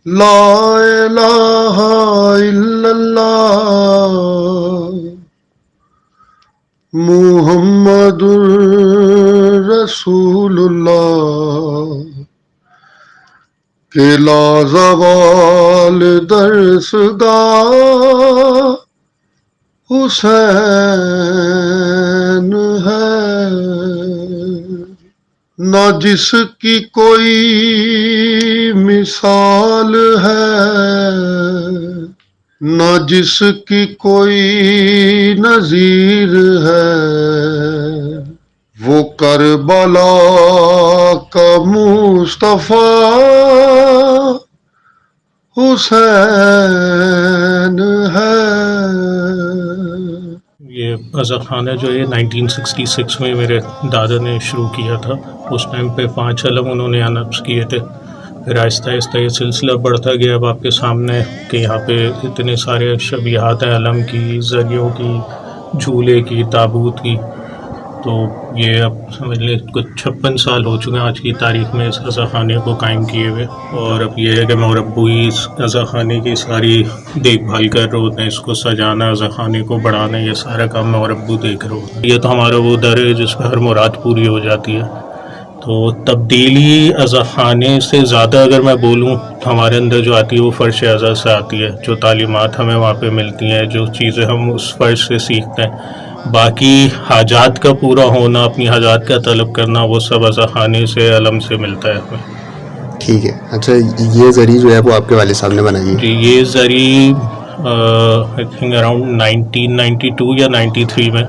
لا الہ الا اللہ محمد رسول اللہ کہ لا زوال درسگاہ حسین ہے، نہ جس کی کوئی مثال ہے، نہ جس کی کوئی نظیر ہے، وہ کربلا کا مصطفیٰ حسین ہے۔ یہ اظہر خانہ جو ہے 1966 میں میرے دادا نے شروع کیا تھا۔ اس ٹائم پہ 5 علم انہوں نے نصب کیے تھے، پھر آہستہ آہستہ یہ سلسلہ بڑھتا گیا۔ اب آپ کے سامنے کہ یہاں پہ اتنے سارے شبیہات ہیں علم کی، ذریعوں کی، جھولے کی، تابوت کی۔ تو یہ اب سمجھ لیں کچھ 56 سال ہو چکے ہیں آج کی تاریخ میں اس اذا خانے کو قائم کیے ہوئے، اور اب یہ ہے کہ مربو ہی اس اذا خانے کی ساری دیکھ بھال کر رہے ہوتے ہیں، اس کو سجانا، اذا خانے کو بڑھانا، یہ سارا کام مربو دیکھ رہے ہوتے ہیں۔ یہ تو ہمارا وہ در ہے جس پہ ہر مراد پوری ہو جاتی ہے۔ تو تبدیلی اذا خانے سے زیادہ اگر میں بولوں تو ہمارے اندر جو آتی ہے وہ فرش اعظم سے آتی ہے، جو تعلیمات ہمیں وہاں پہ ملتی ہیں، جو چیزیں ہم اس فرش سے سیکھتے ہیں۔ باقی حاجات کا پورا ہونا، اپنی حاجات کا طلب کرنا، وہ سب اذا خانے سے، علم سے ملتا ہے ہمیں۔ ٹھیک ہے، اچھا یہ زری جو ہے وہ آپ کے والد صاحب نے بنائی ہے؟ جی، یہ زری آئی تھنک اراؤنڈ 1992 یا 93 میں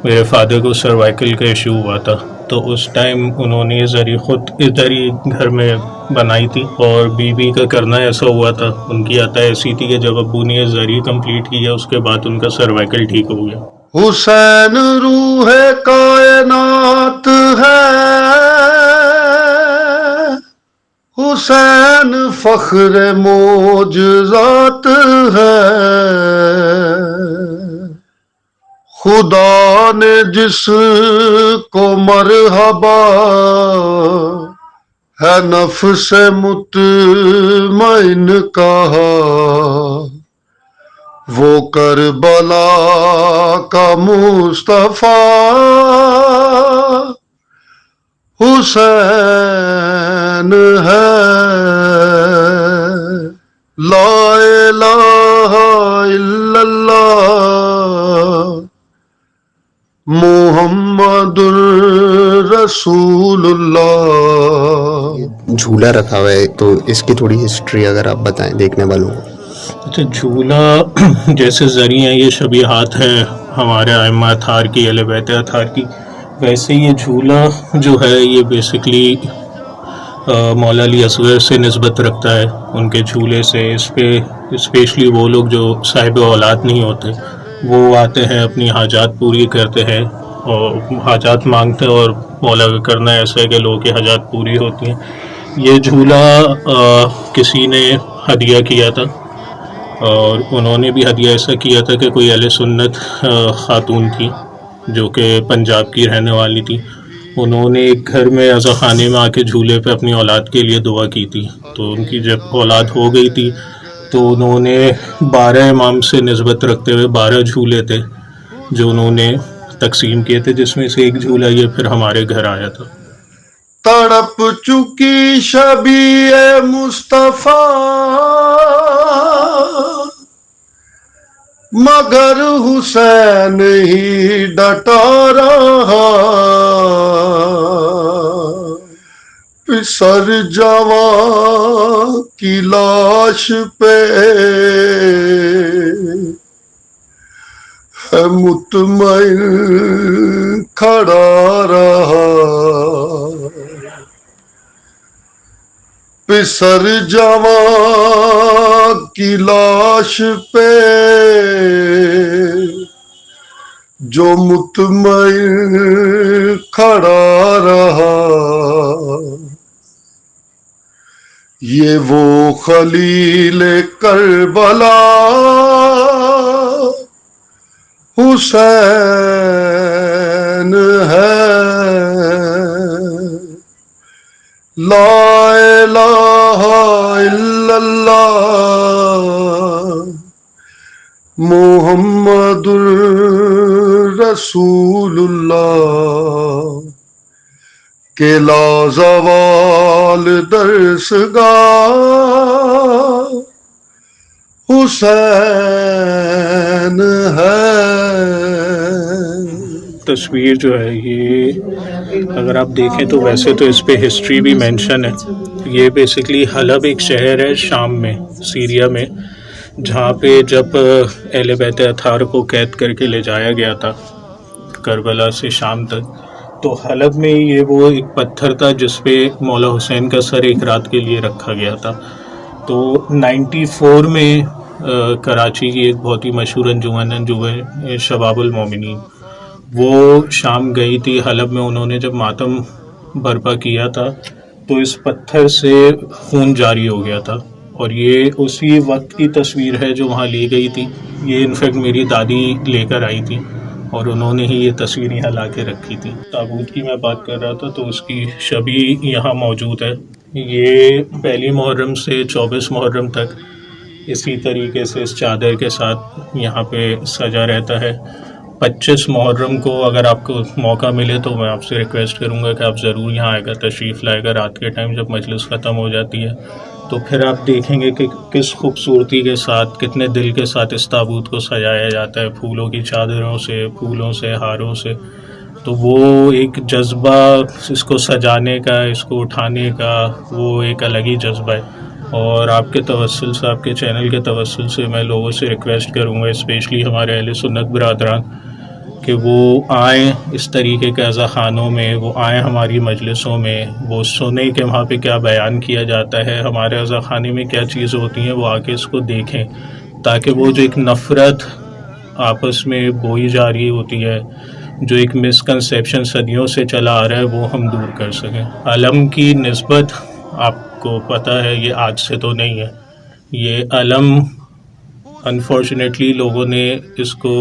میرے فادر کو سروائکل کا ایشو ہوا تھا، تو اس ٹائم انہوں نے یہ زری خود ادھر ہی گھر میں بنائی تھی، اور بیوی کا کرنا ایسا ہوا تھا، ان کی عطا ایسی تھی کہ جب ابو نے یہ زری کمپلیٹ کیا اس کے بعد ان کا سروائکل ٹھیک ہو گیا۔ حسین روح کائنات ہے، حسین فخر معجزات ہے، خدا نے جس کو مرحبا ہے نفس مطمئن کہا، وہ کربلا کا مصطفیٰ حسین ہے۔ لا الہ الا اللہ محمد رسول اللہ۔ جھولا رکھا ہوا ہے تو اس کی تھوڑی ہسٹری اگر آپ بتائیں دیکھنے والوں کو۔ اچھا، جھولا جیسے زری ہیں، یہ شبیہات ہیں ہمارے ائمہ اطہار کی، اہل بیت اطہار کی، ویسے یہ جھولا جو ہے یہ بیسکلی مولا علی اصغر سے نسبت رکھتا ہے، ان کے جھولے سے۔ اس پہ اسپیشلی وہ لوگ جو صاحب اولاد نہیں ہوتے وہ آتے ہیں، اپنی حاجات پوری کرتے ہیں، اور حاجات مانگتے ہیں، اور مولا کا کرنا ایسا ہے کہ لوگوں کی حاجات پوری ہوتی ہیں۔ یہ جھولا کسی نے ہدیہ کیا تھا، اور انہوں نے بھی ہدیہ ایسا کیا تھا کہ کوئی اہل سنت خاتون تھی جو کہ پنجاب کی رہنے والی تھی، انہوں نے ایک گھر میں اذا خانے میں آ کے جھولے پہ اپنی اولاد کے لیے دعا کی تھی۔ تو ان کی جب اولاد ہو گئی تھی تو انہوں نے 12 امام سے نسبت رکھتے ہوئے 12 جھولے تھے جو انہوں نے تقسیم کیے تھے، جس میں سے ایک جھولا یہ پھر ہمارے گھر آیا تھا۔ تڑپ چکی شبیہ مصطفیٰ مگر حسین ہی ڈٹا رہا، پسر جواں کی لاش پہ ہے مطمئن کھڑا رہا، پسر جواں کی لاش پہ جو مطمئن کھڑا رہا، یہ وہ خلیل کربلا حسین ہے۔ لا الہ الا اللہ محمد رسول اللہ کہ لازوال درسگاہ حسین ہے. تصویر جو ہے یہ اگر آپ دیکھیں تو ویسے تو اس پہ ہسٹری بھی مینشن ہے. یہ بیسکلی حلب ایک شہر ہے شام میں سیریا میں، جہاں پہ جب اہل بیت اطہار کو قید کر کے لے جایا گیا تھا کربلا سے شام تک، تو حلب میں یہ وہ ایک پتھر تھا جس پہ مولا حسین کا سر ایک رات کے لیے رکھا گیا تھا. تو 94 میں کراچی کی ایک بہت ہی مشہور انجمن شباب المومنین وہ شام گئی تھی حلب میں. انہوں نے جب ماتم برپا کیا تھا تو اس پتھر سے خون جاری ہو گیا تھا، اور یہ اسی وقت کی تصویر ہے جو وہاں لی گئی تھی. یہ انفیکٹ میری دادی لے کر آئی تھی اور انہوں نے ہی یہ تصویر یہاں لا کے رکھی تھی. تابوت کی میں بات کر رہا تھا تو اس کی شبیہ یہاں موجود ہے. یہ 1 محرم سے 24 محرم تک اسی طریقے سے اس چادر کے ساتھ یہاں پہ سجا رہتا ہے. 25 محرم کو اگر آپ کو موقع ملے تو میں آپ سے ریکویسٹ کروں گا کہ آپ ضرور یہاں آئے گا، تشریف لائے گا رات کے ٹائم جب مجلس ختم ہو جاتی ہے. تو پھر آپ دیکھیں گے کہ کس خوبصورتی کے ساتھ، کتنے دل کے ساتھ اس تابوت کو سجایا جاتا ہے، پھولوں کی چادروں سے، پھولوں سے، ہاروں سے. تو وہ ایک جذبہ اس کو سجانے کا، اس کو اٹھانے کا، وہ ایک الگ ہی جذبہ ہے. اور آپ کے توسل سے، آپ کے چینل کے توسل سے میں لوگوں سے ریکویسٹ کروں گا، اسپیشلی ہمارے اہل سنت برادران، کہ وہ آئیں اس طریقے کے عزا خانوں میں، وہ آئیں ہماری مجلسوں میں، وہ سنیں کہ وہاں پہ کیا بیان کیا جاتا ہے، ہمارے عزا خانے میں کیا چیزیں ہوتی ہیں، وہ آ کے اس کو دیکھیں، تاکہ وہ جو ایک نفرت آپس میں بوئی جا رہی ہوتی ہے، جو ایک مسکنسیپشن صدیوں سے چلا آ رہا ہے، وہ ہم دور کر سکیں. علم کی نسبت آپ کو پتہ ہے یہ آج سے تو نہیں ہے. یہ علم انفارچونیٹلی لوگوں نے اس کو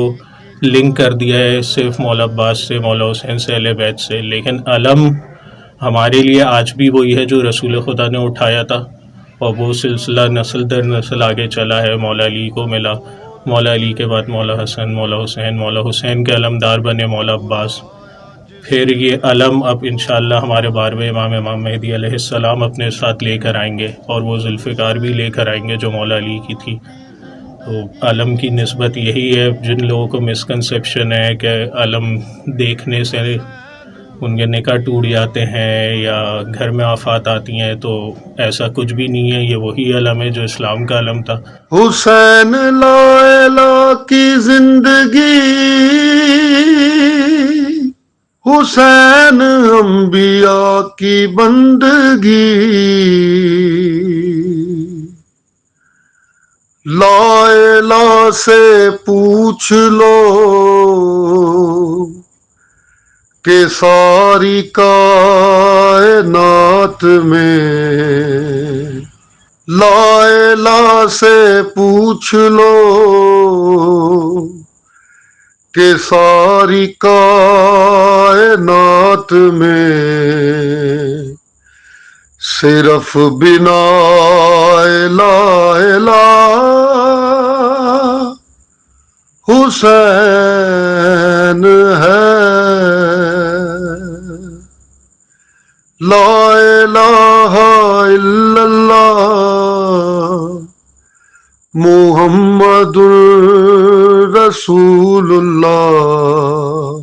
لنک کر دیا ہے صرف مولا عباس سے، مولا حسین سے، اہل بیت سے. لیکن علم ہمارے لیے آج بھی وہی ہے جو رسول خدا نے اٹھایا تھا، اور وہ سلسلہ نسل در نسل آگے چلا ہے. مولا علی کو ملا، مولا علی کے بعد مولا حسن، مولا حسین، مولا حسین کے علمدار بنے مولا عباس. پھر یہ علم اب انشاءاللہ ہمارے 12ویں امام مہدی علیہ السلام اپنے ساتھ لے کر آئیں گے، اور وہ ذوالفقار بھی لے کر آئیں گے جو مولا علی کی تھی. تو علم کی نسبت یہی ہے. جن لوگوں کو مسکنسیپشن ہے کہ علم دیکھنے سے ان کے نکاح ٹوٹ جاتے ہیں یا گھر میں آفات آتی ہیں، تو ایسا کچھ بھی نہیں ہے. یہ وہی علم ہے جو اسلام کا علم تھا. حسین لا الہ کی زندگی، حسین انبیاء کی بندگی، لا الہ سے پوچھ لو کہ ساری کائنات میں، لا الہ سے پوچھ لو کہ ساری کائنات میں صرف بنا لا الہ حسین ہے. لا الہ الا اللہ محمد رسول اللہ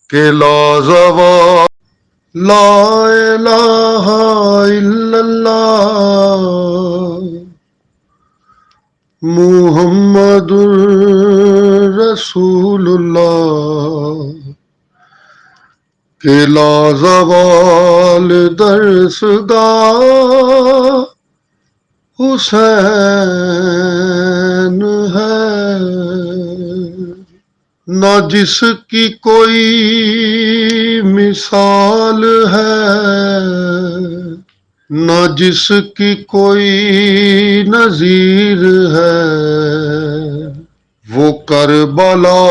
کہ لازوال، لا الہ الا اللہ محمد رسول اللہ کہ لازوال درسگاہ حسین ہے. نہ جس کی کوئی مثال ہے، نہ جس کی کوئی نظیر ہے، وہ کربلا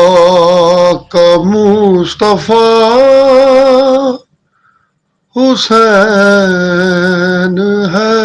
کا مصطفیٰ حسین ہے.